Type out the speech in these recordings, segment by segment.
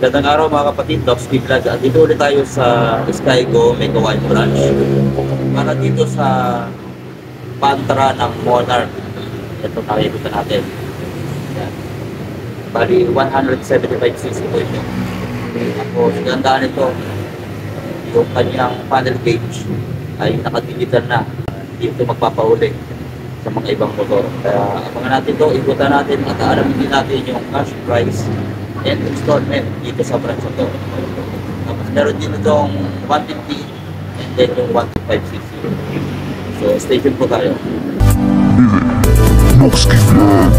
Magandang araw mga kapatid, Docs Vlog. At dito ulit tayo sa Skygo Mega Wide Branch para dito sa Pantra ng Monarch. Ito nakikita natin. Yan. Bali 175cc po ito. Tapos gandaan ito, yung kanyang panel gauge ay naka-digital na. Hindi ito magpapauli sa mga ibang motor. Kaya abangan natin ito, ikutan natin at alamin din natin yung cash price and installment dito sa branch ito. Tapos meron din itong 150 and then yung 125cc. So stay tuned po tayo. Noxky Vlog.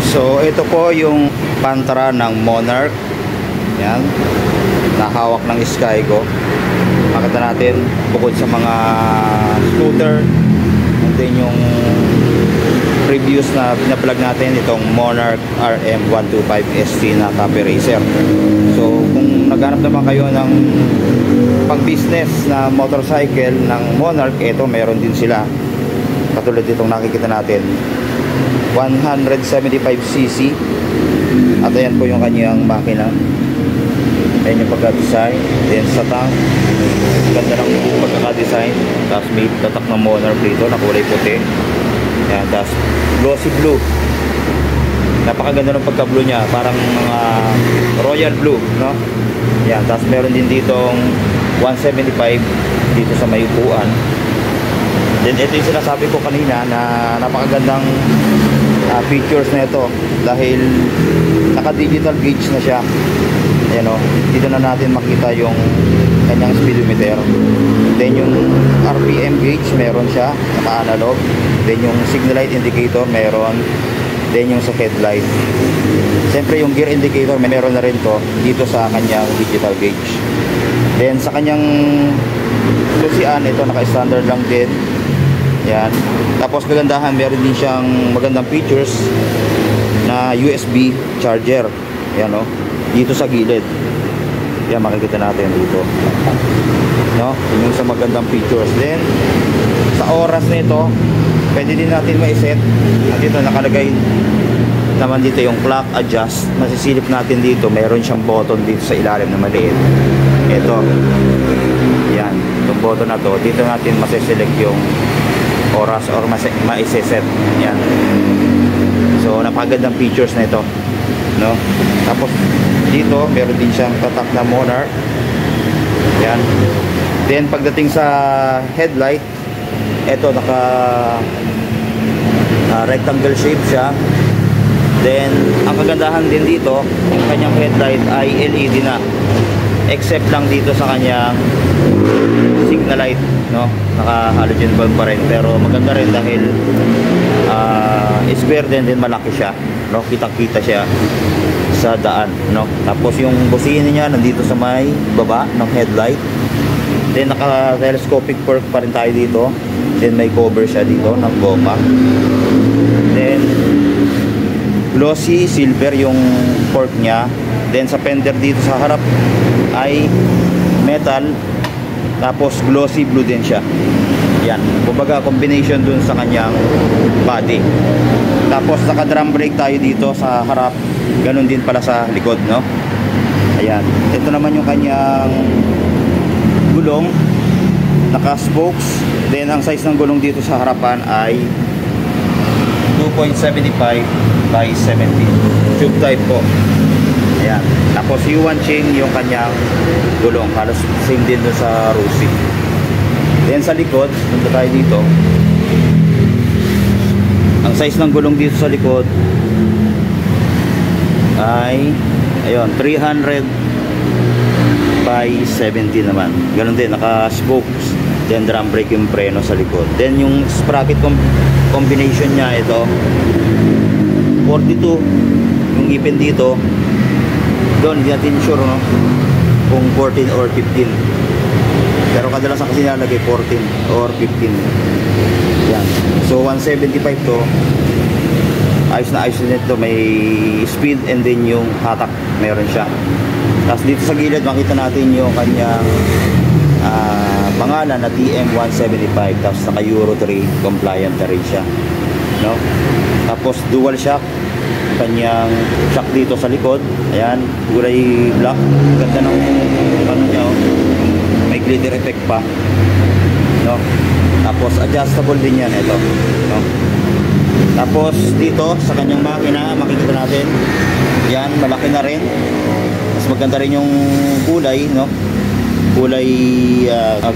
So ito po yung Pantra ng Monarch. Yan, nahawak ng Skygo. Makita natin bukod sa mga scooter, and then yung previous na pinaplug natin itong Monarch RM125 ST na copy racer. So kung naghanap naman kayo ng pang business na motorcycle ng Monarch, ito meron din sila. Katulad itong nakikita natin, 175cc. At ayan po yung kanyang makina. Ayan yung pagka-design. Then sa tank, ganda ng pagkaka-design. Tapos may tatak ng Monarch dito na kulay puti. Ayan, tapos glossy blue. Napakaganda ng pagka-blue niya, parang mga royal blue, no? Ayan, tapos meron din ditong 175 dito sa may upuan. Then ito yung sinasabi ko kanina na napakagandang features na ito dahil naka-digital gauge na siya. Ayan o, dito na natin makita yung kanyang speedometer. Then yung RPM gauge meron siya, naka-analog. Then yung signal light indicator meron. Then yung sa headlight. Siyempre yung gear indicator meron na rin to dito sa kanyang digital gauge. Then sa kanyang lusian, ito naka-standard lang din. Yan. Tapos kagandahan, meron din siyang magandang features na USB charger. Yan o, dito sa gilid. Yan, makikita natin dito, no? Yun yung sa magandang features. Then sa oras nito, pwede din natin ma-set. At dito nakalagay naman dito yung clock adjust. Masisilip natin dito, meron siyang button dito sa ilalim na maliit. Ito, yan, itong button na to, dito natin masiselect yung oras or ma-set. Yan. So napakagandang features na ito, no? Tapos dito meron din siyang tatak na Monarch. Yan. Then pagdating sa headlight, ito naka rectangle shape siya. Then ang kagandahan din dito, yung kanyang headlight ay LED na, except lang dito sa kanyang signal light, no? Naka halogen bulb pa rin, pero maganda rin dahil square din malaki siya, no? Kitang-kita siya sa daan, no? Tapos yung busina niya nandito sa may baba ng headlight. Then naka telescopic fork pa rin tayo dito. Then may cover siya dito ng goma. Then glossy silver yung fork niya. Then sa fender dito sa harap ay metal, tapos glossy blue din siya. Yan, kumbaga combination dun sa kanyang body. Tapos naka drum brake tayo dito sa harap, ganun din pala sa likod, no? Ayan, ito naman yung kanyang gulong, naka spokes. Then ang size ng gulong dito sa harapan ay 2.75 by 70. Tube type po. Ayan. Tapos Yuan Ching yung kanyang gulong. Halos same din doon sa Rusi. Then sa likod, punta tayo dito. Ang size ng gulong dito sa likod ay ayun, 300 by 70 naman. Ganun din, naka-spokes. Then drum brake yung preno sa likod. Then yung sprocket combination niya, ito 42 yung ipin dito. Doon hindi natin sure, no, kung 14 or 15, pero kadalasan kasi nilalagay 14 or 15. Yan. So 175 to. Ayos na ayos din ito. May speed and then yung hatak meron siya. Tapos dito sa gilid makita natin yung kanyang pangalan na TM175. Tapos naka Euro 3 compliant na rin siya, no? Tapos dual shock kanyang shock dito sa likod. Ayan, kulay black. Ganda ng ano niya, oh. May glitter effect pa, no? Tapos adjustable din yan ito, no? Tapos dito sa kanyang makina makikita natin yan, malaki na rin. Mas maganda rin yung kulay, no? Kulay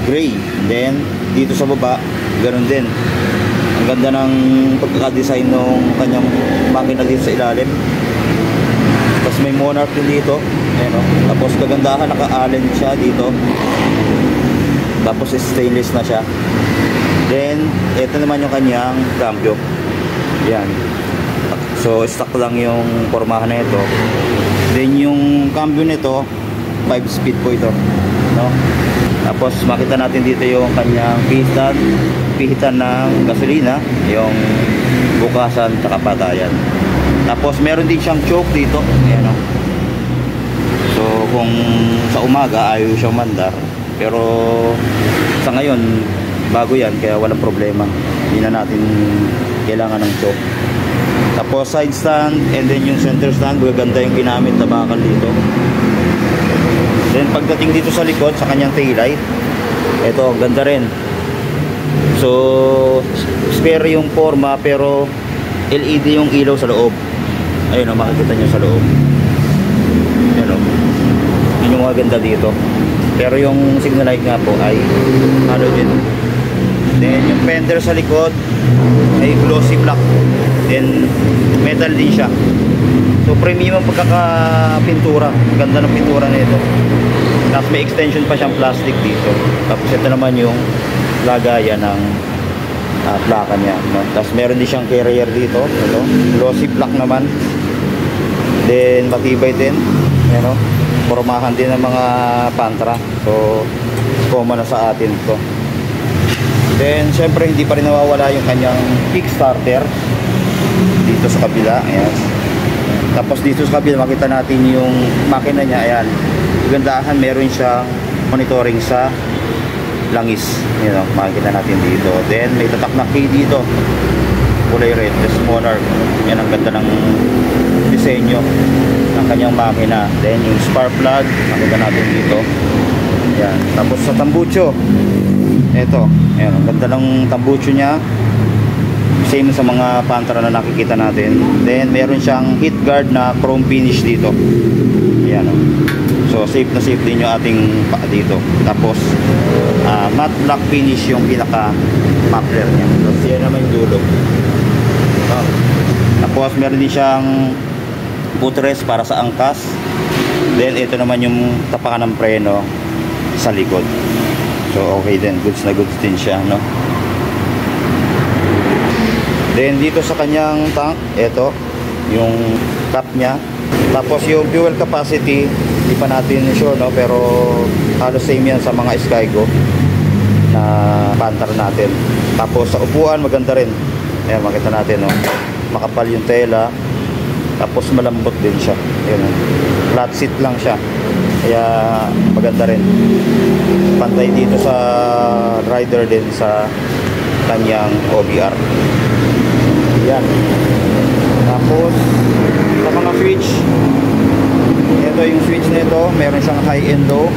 gray. Then dito sa baba ganoon din. Ang ganda ng pagkaka-design ng kanyang makina dito sa ilalim. Tapos may monarch din dito. Ayan, oh. Tapos kagandahan, naka-allen siya dito. Tapos stainless na siya. Then ito naman yung kanyang cambio. Yan. So stock lang yung pormahan na ito. Then yung cambio nito 5-speed po ito, no? Tapos makita natin dito yung kanyang pihitan ng gasolina, yung bukasan at patayan. Tapos meron din siyang choke dito. Ayan, no? So kung sa umaga ayaw siyang mandar, pero sa ngayon bago yan, kaya walang problema. Hindi na natin kailangan ng choke. Tapos side stand and then yung center stand, magaganda yung ginamit na bakal dito. Then pagdating dito sa likod sa kanyang taillight, ito ganda rin. So spare yung forma pero LED yung ilaw sa loob. Ayun, makikita nyo sa loob. Ayun, yun yung maganda dito. Pero yung signal light nga po ay halogen. Then yung fender sa likod ay glossy black. Then metal din siya. So premium ang pagkakapintura. Maganda ng pintura nito. Tapos may extension pa siyang plastic dito. Tapos ito naman yung lagayan ng plaka niya, no? Tapos meron din siyang carrier dito. Ito, glossy black naman. Then matibay din. Ayan, no? Pormahan din ng mga Pantra. So common na sa atin to. Then syempre hindi pa rin nawawala yung kanyang kickstarter dito sa kabila. Ayan. Tapos dito sa kabila makita natin yung makina niya. Ayan, gandahan, meron siyang monitoring sa langis. Ayan, makikita natin dito. Then may tatak na key dito, kulay red, this monarch. Ayan, ang ganda ng disenyo ng kanyang makina. Then yung spark plug makita natin dito. Ayan. Tapos sa tambucho, eto, ayan, ang ganda ng tambucho niya, same sa mga Pantra na nakikita natin. Then meron siyang heat guard na chrome finish dito. Ayan, oh. So safe na safe din yung ating paa dito. Tapos matte black finish yung pinaka muffler niya. Tapos yan naman yung dulo. Tapos meron din siyang footrest para sa angkas. Then ito naman yung tapakan ng preno sa likod. So okay din, goods na goods din siya, no? Then dito sa kanyang tank, ito yung cap niya. Tapos yung fuel capacity, hindi pa natin sure, no? Pero halos same yan sa mga Skygo na Panther natin. Tapos sa upuan maganda rin. Ayan, makita natin, no? Makapal yung tela. Tapos malambot din siya. Ayan, no? Flat seat lang siya, kaya maganda rin. Pantay dito sa rider din sa kanyang OBR. Yan. Tapos sa mga switch, ito yung switch nito, meron siyang high and low,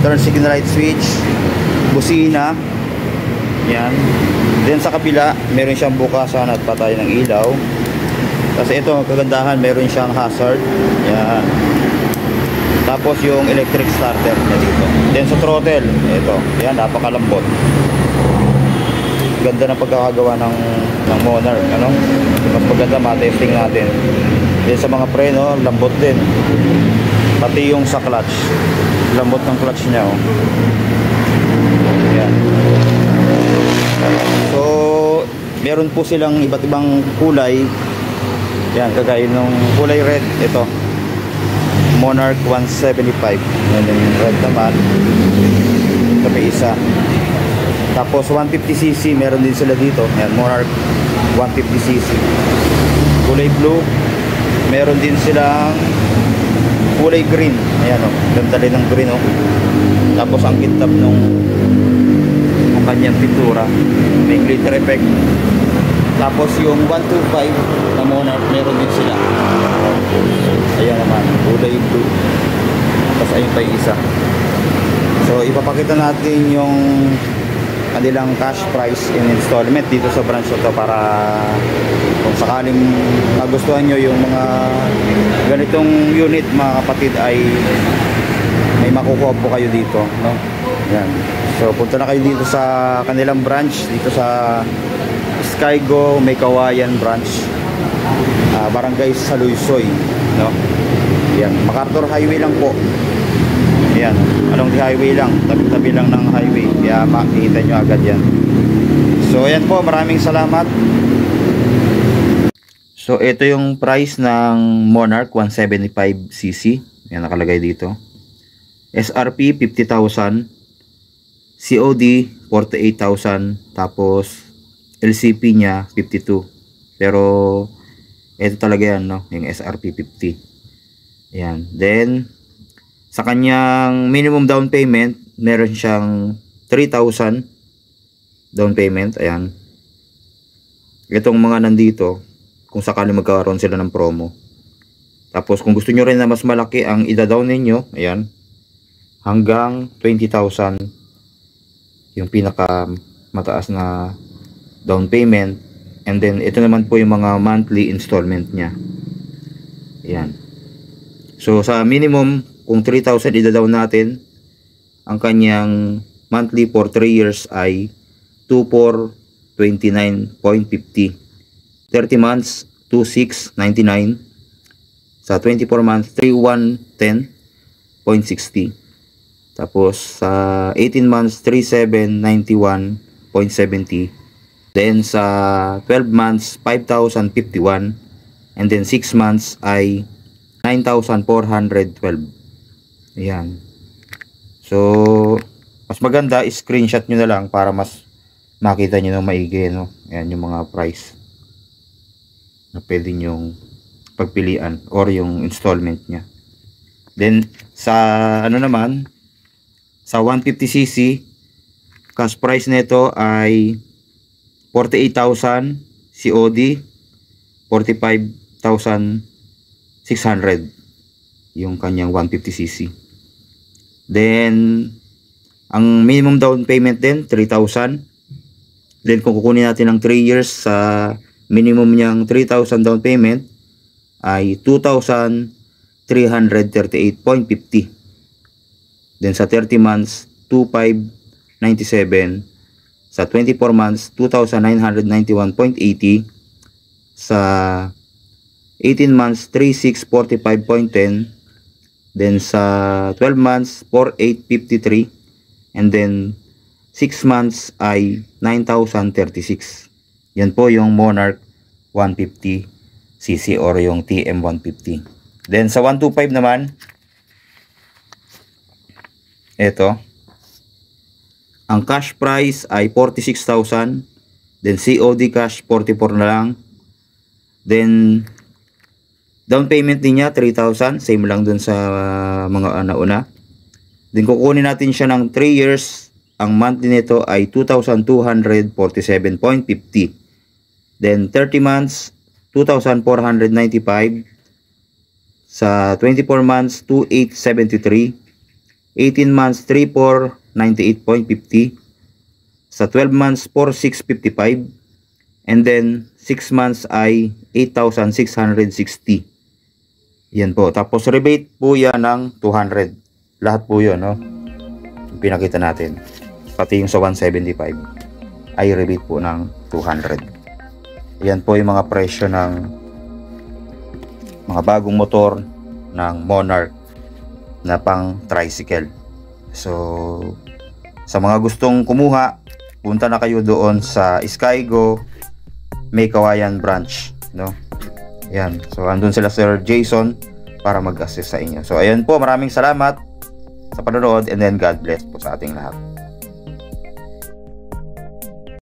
turn signal light switch, busina, Yan. Then sa kabila, meron siyang bukasan at patay ng ilaw. Kasi ito, kagandahan, meron siyang hazard. Yan. Tapos yung electric starter niya dito. Then sa throttle, ito. Yan, napakalambot. Ganda ng pagkakagawa ng Monarch, ano? Mas maganda, matesting natin. Then sa mga preno, lambot din. Pati yung sa clutch, lambot ng clutch niya, oh. Yan. So meron po silang iba't ibang kulay. Yan, kagaya ng kulay red, ito Monarch 175. Yan yung red naman. Ito may isa. Tapos 150cc meron din sila dito. Yan, Monarch 150cc. Kulay blue. Meron din silang kulay green. Ayan, oh. Ganda rin ng green, oh. Tapos ang kintab nung kanyang pintura. May glitter effect. Tapos yung 125 na Monarch meron din sila. Ayan naman, kulay blue. Tapos ayun pa yung isa. So ipapakita natin yung kanilang cash price in installment dito sa branch ito, para kung sakaling magustuhan nyo yung mga ganitong unit, mga kapatid, ay may makukuha po kayo dito, no? Yan. So punta na kayo dito sa kanilang branch dito sa Skygo May Kawayan branch, Barangay Salusoy, no? Yan, MacArthur Highway lang po. Yan, along the highway lang, tabi-tabi lang ng highway, kaya makikita nyo agad yan. So ayan po, maraming salamat. So ito yung price ng Monarch 175cc. Yan, nakalagay dito. SRP 50,000, COD 48,000, tapos LCP niya 52. Pero ito talaga yan, no, yung SRP 50. Yan. Then sa kanyang minimum down payment, meron siyang 3,000 down payment. Ayan. Itong mga nandito, kung sakali magkaroon sila ng promo. Tapos kung gusto nyo rin na mas malaki ang ida-down ninyo, ayan, hanggang 20,000 yung pinaka mataas na down payment. And then ito naman po yung mga monthly installment niya. Ayan. So sa minimum, kung 3,000 ida-down natin, ang kanyang monthly for 3 years ay 2,429.50. 30 months 2,699. Sa 24 months 3,110.60. Tapos sa 18 months 3,791.70. Then sa 12 months 5,051. And then 6 months ay 9,412. Ayan. So mas maganda, screenshot nyo na lang para mas makita nyo ng maigi, no? Ayan yung mga price na pwede nyong pagpilian or yung installment nya. Then sa ano naman, sa 150cc, cash price nito ay 48,000, COD 45,600 yung kanyang 150cc. Then ang minimum down payment din 3,000. Then kung kukunin natin ng 3 years, sa minimum niyang 3,000 down payment ay 2,338.50. Then sa 30 months 2,597. Sa 24 months 2,991.80. Sa 18 months 3,645.10. Then sa 12 months 4,853. And then 6 months ay 9,036. Yan po yung Monarch 150cc or yung TM150. Then sa 125 naman, ito, ang cash price ay 46,000. Then COD cash 44 na lang. Then down payment din niya 3,000, same lang dun sa mga nauna. Then kukunin natin siya ng 3 years. Ang monthly nito ay 2,247.50. Then 30 months 2,495. Sa 24 months 2,873. 18 months 3,498.50. Sa 12 months, 4,655. And then, 6 months ay 8,660. Yan po. Tapos, rebate po yan ng 200. Lahat po yun, no? Yung pinakita natin. Pati yung sa 175 ay rebate po ng 200. Yan po yung mga presyo ng mga bagong motor ng Monarch na pang tricycle. So, sa mga gustong kumuha, punta na kayo doon sa Skygo May Kawayan branch, no? Yan. So, andun sila Sir Jason para mag-assist sa inyo. So, ayan po, maraming salamat sa panonood, and then God bless po sa ating lahat.